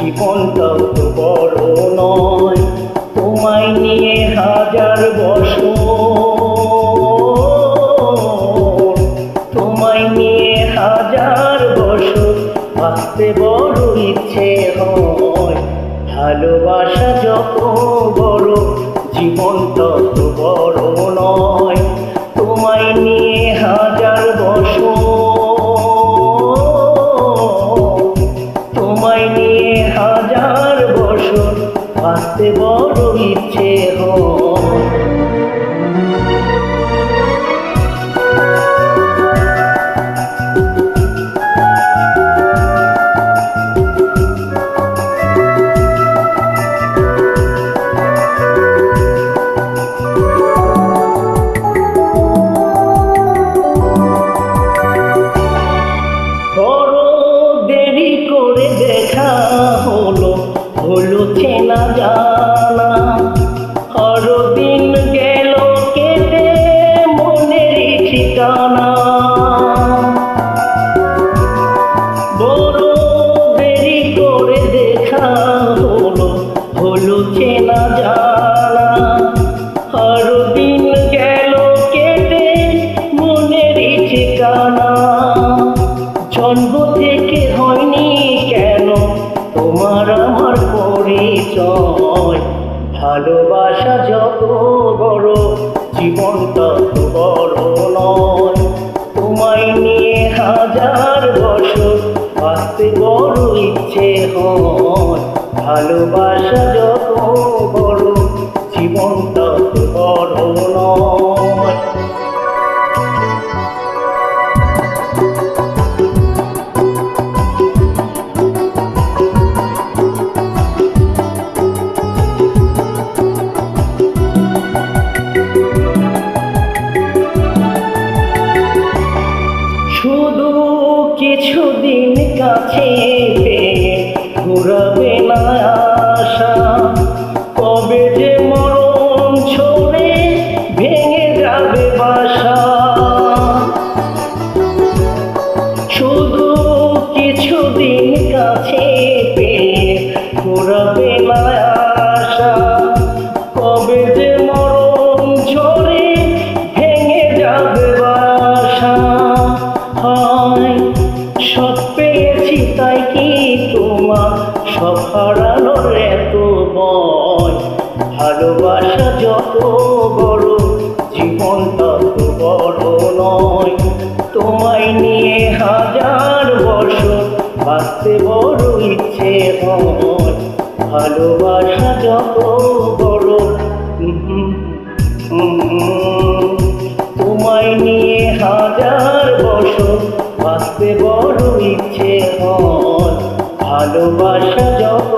জীবনটা তো বড় নয়, তোমায় নিয়ে হাজার বছর, তোমায় নিয়ে হাজার বছর বাঁচতে বড় ইচ্ছে হয়। ভালোবাসা যত বড় জীবনটা তো বড় নয়, তোমায় নিয়ে হাজার বছর, তোমায় নিয়ে হাজার বছর বাঁচতে বড় ইচ্ছে হয়। দেখা হলো হলো চেনা জানা, আরো দিন গেল কেটে মনের ঠিকানা। বড় দেরি করে দেখা হলো হলো চেনা জানা, আরো দিন গেল কেটে মনের ঠিকানা। জন্ম থেকে হয়নি কেন তোমার আমার পরিচয়, ভালোবাসা যত বড় জীবনটা তো বড় নয়, তোমায় নিয়ে হাজার বছর বাঁচতে বড় ইচ্ছে হয়। ভালোবাসা যত বড় জীবনটা তো বড় নয়। শুধু কিছুদিন কাছে পেয়ে ঘুরাবে না আশা, কবে যে মরণ ছড়ে ভেঙে যাবে বাসা। শুধু কিছুদিন কাছে পেয়ে ঘুরাবে না আশা, কবে যে মরণ ছড়ে ভেঙে যাবে বাসা। সব পেয়েছি তাই কি তোমার সব হারানোর এত ভয়, ভালোবাসা যত বড় জীবনটা তো বড় নয়, তোমায় নিয়ে হাজার বছর বাঁচতে বড় ইচ্ছে হয়। ভালোবাসা যত বড় তোমায় নিয়ে হাজার বছর বাঁচতে বড় ইচ্ছে হয়। ভালোবাসা যত